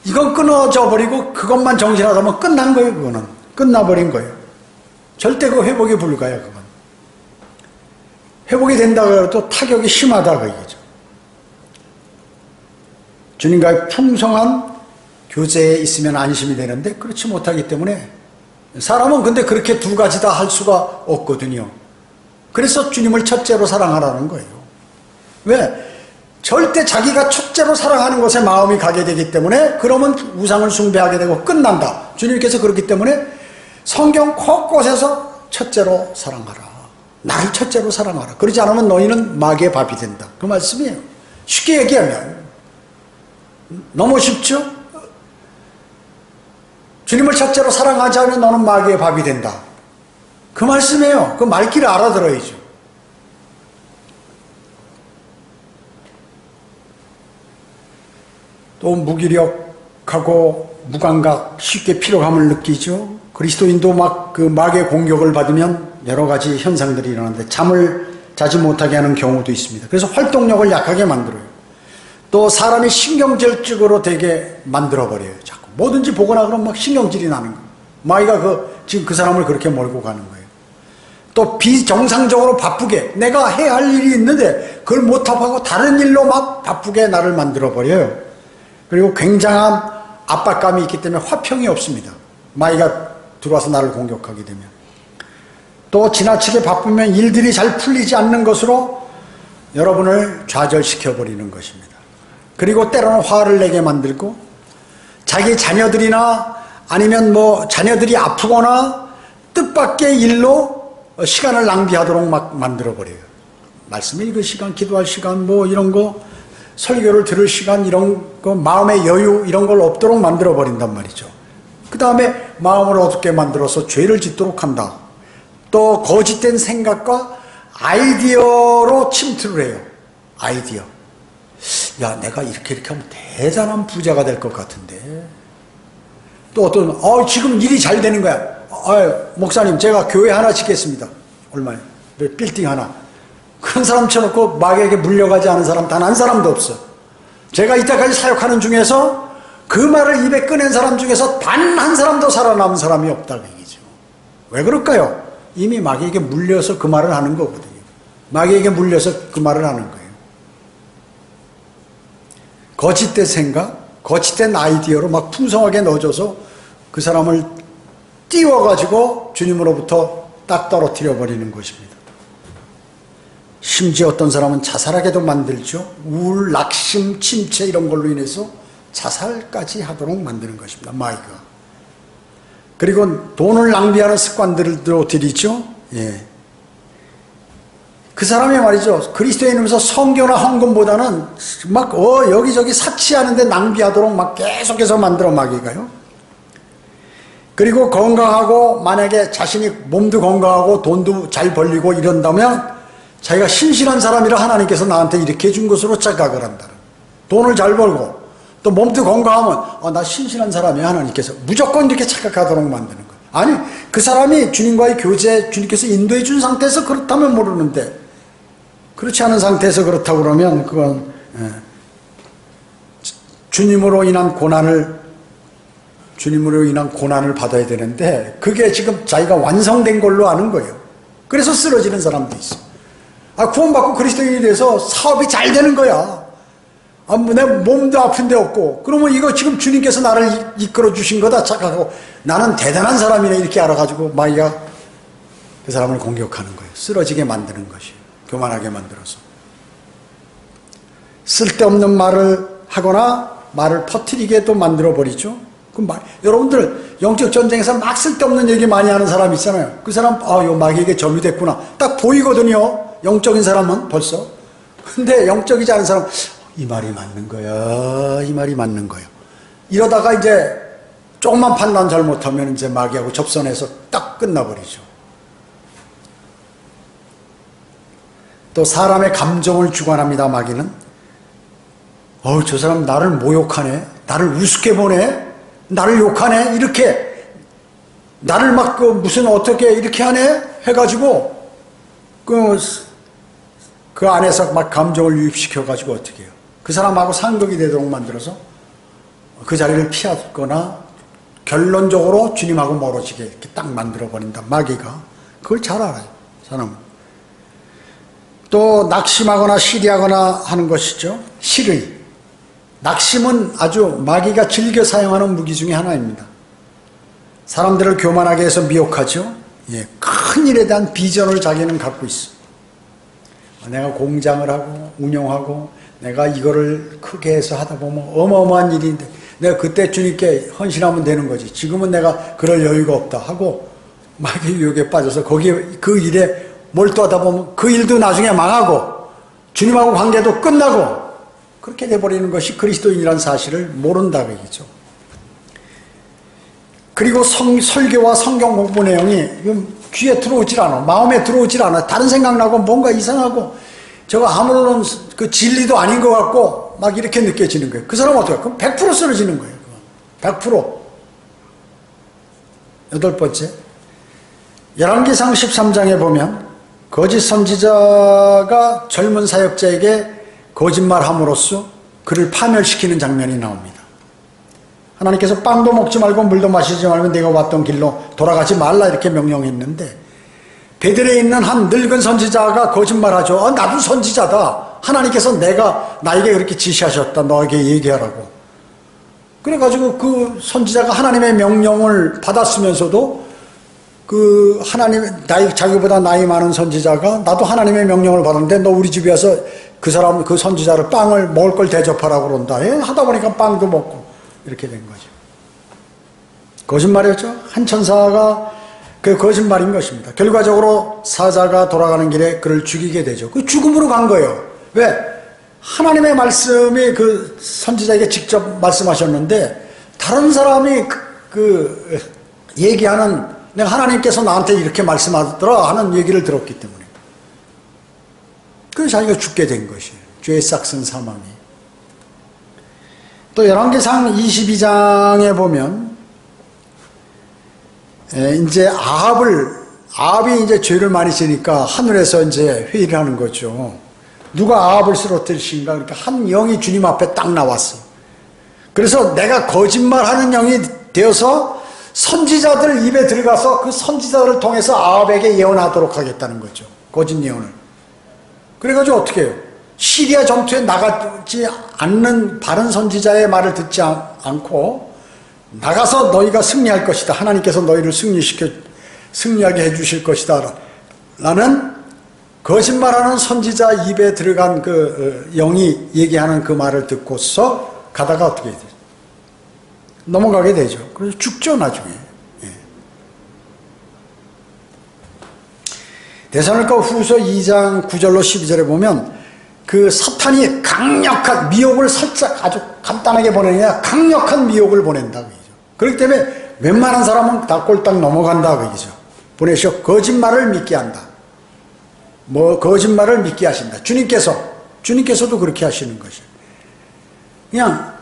이건 끊어져 버리고 그것만 정진하다면 끝난 거예요. 그거는 끝나버린 거예요. 절대 그 회복이 불가요. 그건 회복이 된다고 해도 타격이 심하다 그 얘기죠. 주님과의 풍성한 교제에 있으면 안심이 되는데 그렇지 못하기 때문에 사람은 근데 그렇게 두 가지 다 할 수가 없거든요. 그래서 주님을 첫째로 사랑하라는 거예요. 왜? 절대 자기가 첫째로 사랑하는 것에 마음이 가게 되기 때문에 그러면 우상을 숭배하게 되고 끝난다. 주님께서 그렇기 때문에 성경 곳곳에서 첫째로 사랑하라. 나를 첫째로 사랑하라. 그러지 않으면 너희는 마귀의 밥이 된다. 그 말씀이에요. 쉽게 얘기하면 너무 쉽죠? 주님을 첫째로 사랑하지 않으면 너는 마귀의 밥이 된다. 그 말씀이에요. 그 말귀를 알아들어야죠. 또 무기력하고 무감각, 쉽게 피로감을 느끼죠. 그리스도인도 막 그 마귀의 공격을 받으면 여러 가지 현상들이 일어나는데 잠을 자지 못하게 하는 경우도 있습니다. 그래서 활동력을 약하게 만들어요. 또 사람이 신경질적으로 되게 만들어버려요. 자꾸 뭐든지 보거나 그러면 막 신경질이 나는 거예요. 마귀가 지금 그 사람을 그렇게 몰고 가는 거예요. 또 비정상적으로 바쁘게 내가 해야 할 일이 있는데 그걸 못하고 다른 일로 막 바쁘게 나를 만들어버려요. 그리고 굉장한 압박감이 있기 때문에 화평이 없습니다. 마귀가 들어와서 나를 공격하게 되면. 또 지나치게 바쁘면 일들이 잘 풀리지 않는 것으로 여러분을 좌절시켜버리는 것입니다. 그리고 때로는 화를 내게 만들고 자기 자녀들이나 아니면 뭐 자녀들이 아프거나 뜻밖의 일로 시간을 낭비하도록 막 만들어버려요. 말씀 읽을 시간, 기도할 시간, 뭐 이런 거, 설교를 들을 시간, 이런 거, 마음의 여유 이런 걸 없도록 만들어버린단 말이죠. 그 다음에 마음을 어둡게 만들어서 죄를 짓도록 한다. 또 거짓된 생각과 아이디어로 침투를 해요. 아이디어. 야, 내가 이렇게 하면 대단한 부자가 될 것 같은데. 또 어떤, 지금 일이 잘 되는 거야. 목사님, 제가 교회 하나 짓겠습니다. 얼마에? 빌딩 하나. 그런 사람 쳐놓고 마귀에게 물려가지 않은 사람 단 한 사람도 없어. 제가 이때까지 사역하는 중에서 그 말을 입에 꺼낸 사람 중에서 단 한 사람도 살아남은 사람이 없다는 얘기죠. 왜 그럴까요? 이미 마귀에게 물려서 그 말을 하는 거거든요. 마귀에게 물려서 그 말을 하는 거예요. 거짓된 생각, 거짓된 아이디어로 막 풍성하게 넣어줘서 그 사람을 띄워가지고 주님으로부터 딱 떨어뜨려 버리는 것입니다. 심지어 어떤 사람은 자살하게도 만들죠. 우울, 낙심, 침체 이런 걸로 인해서 자살까지 하도록 만드는 것입니다. 마귀가. 그리고 돈을 낭비하는 습관들도 들이죠. 예. 그 사람이 말이죠. 그리스도인이면서 성교나 헌금보다는 막 여기저기 사치하는데 낭비하도록 막 계속해서 만들어 마귀가요. 그리고 건강하고 만약에 자신이 몸도 건강하고 돈도 잘 벌리고 이런다면 자기가 신실한 사람이라 하나님께서 나한테 이렇게 해준 것으로 착각을 한다. 돈을 잘 벌고 또 몸도 건강하면 나 신실한 사람이야 하나님께서 무조건 이렇게 착각하도록 만드는 거예요. 아니 그 사람이 주님과의 교제 주님께서 인도해 준 상태에서 그렇다면 모르는데 그렇지 않은 상태에서 그렇다고 그러면 그건 주님으로 인한 고난을 받아야 되는데 그게 지금 자기가 완성된 걸로 아는 거예요. 그래서 쓰러지는 사람도 있어. 구원받고 그리스도인이 돼서 사업이 잘 되는 거야. 내 몸도 아픈 데 없고 그러면 이거 지금 주님께서 나를 이끌어 주신 거다 착각하고 나는 대단한 사람이네 이렇게 알아가지고 마귀가 그 사람을 공격하는 거예요. 쓰러지게 만드는 것이에요. 교만하게 만들어서 쓸데없는 말을 하거나 말을 퍼뜨리게 또 만들어버리죠. 여러분들 영적 전쟁에서 막 쓸데없는 얘기 많이 하는 사람 있잖아요. 그 사람 요 마귀에게 점유됐구나 딱 보이거든요. 영적인 사람은 벌써. 근데 영적이지 않은 사람은 이 말이 맞는 거야. 이 말이 맞는 거예요. 이러다가 이제 조금만 판단 잘못하면 이제 마귀하고 접선해서 딱 끝나버리죠. 또 사람의 감정을 주관합니다. 마귀는. 저 사람 나를 모욕하네. 나를 우습게 보네. 나를 욕하네. 이렇게 나를 막 무슨 어떻게 이렇게 하네 해가지고 그 안에서 막 감정을 유입시켜가지고 어떻게 해요. 그 사람하고 상극이 되도록 만들어서 그 자리를 피하거나 결론적으로 주님하고 멀어지게 이렇게 딱 만들어버린다. 마귀가. 그걸 잘 알아요. 사람은. 또 낙심하거나 시리하거나 하는 것이죠. 시리. 낙심은 아주 마귀가 즐겨 사용하는 무기 중에 하나입니다. 사람들을 교만하게 해서 미혹하죠. 큰 일에 대한 비전을 자기는 갖고 있어. 내가 공장을 하고 운영하고 내가 이거를 크게 해서 하다 보면 어마어마한 일인데 내가 그때 주님께 헌신하면 되는 거지. 지금은 내가 그럴 여유가 없다 하고 마귀 유혹에 빠져서 거기에 그 일에 몰두하다 보면 그 일도 나중에 망하고 주님하고 관계도 끝나고 그렇게 돼버리는 것이 그리스도인이라는 사실을 모른다고 얘기죠. 그리고 설교와 성경 공부 내용이 귀에 들어오질 않아. 마음에 들어오질 않아. 다른 생각나고 뭔가 이상하고 저거 아무런 그 진리도 아닌 것 같고 막 이렇게 느껴지는 거예요. 그 사람은 어떡해? 그럼 100% 쓰러지는 거예요. 100%. 여덟 번째. 열왕기상 13장에 보면 거짓 선지자가 젊은 사역자에게 거짓말함으로써 그를 파멸시키는 장면이 나옵니다. 하나님께서 빵도 먹지 말고 물도 마시지 말고 내가 왔던 길로 돌아가지 말라 이렇게 명령했는데 베들에 있는 한 늙은 선지자가 거짓말하죠. 나도 선지자다. 하나님께서 나에게 그렇게 지시하셨다. 너에게 얘기하라고. 그래가지고 그 선지자가 하나님의 명령을 받았으면서도 그 자기보다 나이 많은 선지자가 나도 하나님의 명령을 받았는데 너 우리 집에 와서 그 선지자를 빵을 먹을 걸 대접하라고 그런다. 하다 보니까 빵도 먹고 이렇게 된 거죠. 거짓말이었죠. 한 천사가 그 거짓말인 것입니다. 결과적으로 사자가 돌아가는 길에 그를 죽이게 되죠. 그 죽음으로 간 거예요. 왜? 하나님의 말씀이 그 선지자에게 직접 말씀하셨는데 다른 사람이 얘기하는 내가 하나님께서 나한테 이렇게 말씀하더라 하는 얘기를 들었기 때문에 그래서 자기가 죽게 된 것이에요. 죄의 싹슨 사망이. 또 열왕기상 22장에 보면 이제 아합이 이제 죄를 많이 지니까 하늘에서 이제 회의를 하는 거죠. 누가 아합을 쓰러뜨리신가? 그러니까 한 영이 주님 앞에 딱 나왔어. 그래서 내가 거짓말하는 영이 되어서 선지자들 입에 들어가서 그 선지자들을 통해서 아합에게 예언하도록 하겠다는 거죠. 거짓 예언을. 그래가지고 어떻게 해요? 시리아 전투에 나가지 않는 바른 선지자의 말을 듣지 않고 나가서 너희가 승리할 것이다. 하나님께서 너희를 승리하게 해주실 것이다. 라는 거짓말하는 선지자 입에 들어간 그 영이 얘기하는 그 말을 듣고서 가다가 어떻게 되죠? 넘어가게 되죠. 그래서 죽죠, 나중에. 예. 데살로니가 후서 2장 9절로 12절에 보면 그 사탄이 강력한 미혹을 살짝 아주 간단하게 보내냐 강력한 미혹을 보낸다. 그죠? 그렇기 때문에 웬만한 사람은 다 꼴딱 넘어간다. 그죠? 보내셔 거짓말을 믿게 한다. 거짓말을 믿게 하신다. 주님께서도 그렇게 하시는 것이에요. 그냥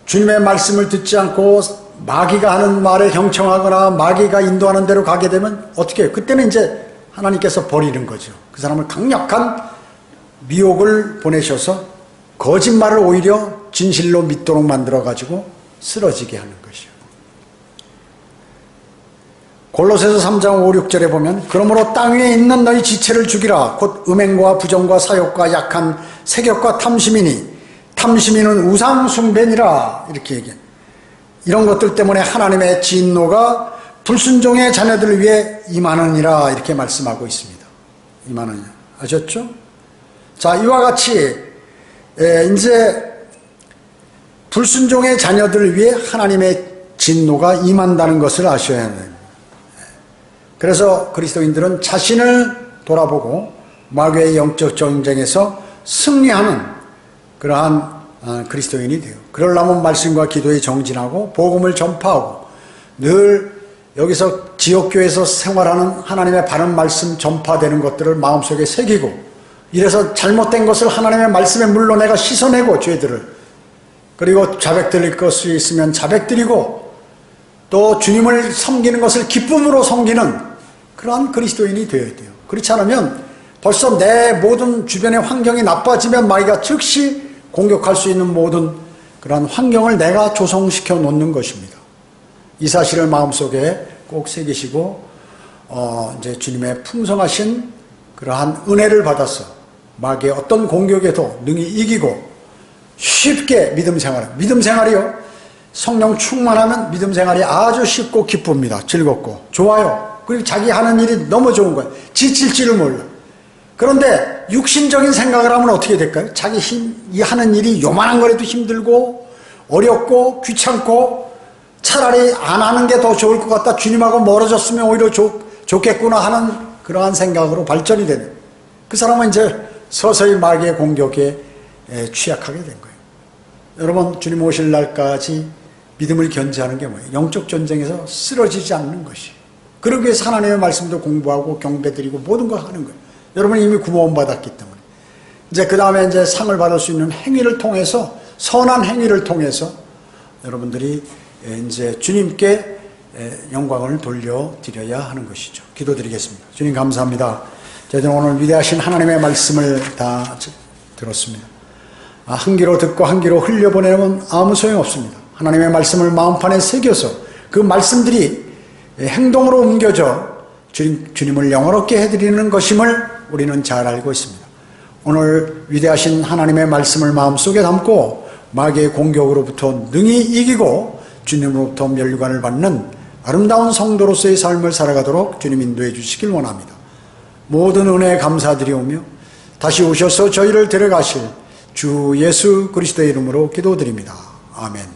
주님의 말씀을 듣지 않고 마귀가 하는 말에 경청하거나 마귀가 인도하는 대로 가게 되면 어떻게 해요? 그때는 이제 하나님께서 버리는 거죠. 그 사람을 강력한 미혹을 보내셔서 거짓말을 오히려 진실로 믿도록 만들어가지고 쓰러지게 하는 것이요. 골로새서 3장 5, 6절에 보면 그러므로 땅 위에 있는 너희 지체를 죽이라. 곧 음행과 부정과 사욕과 약한 세격과 탐심이니 탐심이는 우상 숭배니라. 이렇게 얘기해요. 이런 것들 때문에 하나님의 진노가 불순종의 자녀들을 위해 임하느니라. 이렇게 말씀하고 있습니다. 임하느니라. 아셨죠? 자, 이와 같이 이제 불순종의 자녀들을 위해 하나님의 진노가 임한다는 것을 아셔야 합니다. 그래서 그리스도인들은 자신을 돌아보고 마귀의 영적 전쟁에서 승리하는 그러한 그리스도인이 돼요. 그러려면 말씀과 기도에 정진하고 복음을 전파하고 늘 여기서 지역교회에서 생활하는 하나님의 바른 말씀 전파되는 것들을 마음속에 새기고 이래서 잘못된 것을 하나님의 말씀에 물러내가 씻어내고 죄들을 그리고 자백드릴 것이 있으면 자백드리고 또 주님을 섬기는 것을 기쁨으로 섬기는 그러한 그리스도인이 되어야 돼요. 그렇지 않으면 벌써 내 모든 주변의 환경이 나빠지면 마귀가 즉시 공격할 수 있는 모든 그러한 환경을 내가 조성시켜 놓는 것입니다. 이 사실을 마음속에 꼭 새기시고 이제 주님의 풍성하신 그러한 은혜를 받아서 마귀의 어떤 공격에도 능히 이기고 쉽게 믿음 생활이요. 성령 충만하면 믿음 생활이 아주 쉽고 기쁩니다. 즐겁고 좋아요. 그리고 자기 하는 일이 너무 좋은 거예요. 지칠 줄을 몰라. 그런데 육신적인 생각을 하면 어떻게 될까요? 자기 하는 일이 요만한 거라도 힘들고 어렵고 귀찮고 차라리 안 하는 게 더 좋을 것 같다. 주님하고 멀어졌으면 오히려 좋겠구나 하는 그러한 생각으로 발전이 되는 그 사람은 이제 서서히 마귀의 공격에 취약하게 된 거예요. 여러분 주님 오실 날까지 믿음을 견지하는 게 뭐예요? 영적 전쟁에서 쓰러지지 않는 것이. 그러기 위해서 하나님의 말씀도 공부하고 경배드리고 모든 걸 하는 거예요. 여러분이 이미 구원 받았기 때문에. 이제 그 다음에 이제 상을 받을 수 있는 행위를 통해서 선한 행위를 통해서 여러분들이 이제 주님께 영광을 돌려드려야 하는 것이죠. 기도드리겠습니다. 주님 감사합니다. 저희들은 오늘 위대하신 하나님의 말씀을 다 들었습니다. 한 귀로 듣고 한 귀로 흘려보내면 아무 소용없습니다. 하나님의 말씀을 마음판에 새겨서 그 말씀들이 행동으로 옮겨져 주님을 영원롭게 해드리는 것임을 우리는 잘 알고 있습니다. 오늘 위대하신 하나님의 말씀을 마음속에 담고 마귀의 공격으로부터 능히 이기고 주님으로부터 면류관을 받는 아름다운 성도로서의 삶을 살아가도록 주님 인도해 주시길 원합니다. 모든 은혜에 감사드리오며 다시 오셔서 저희를 데려가실 주 예수 그리스도의 이름으로 기도드립니다. 아멘.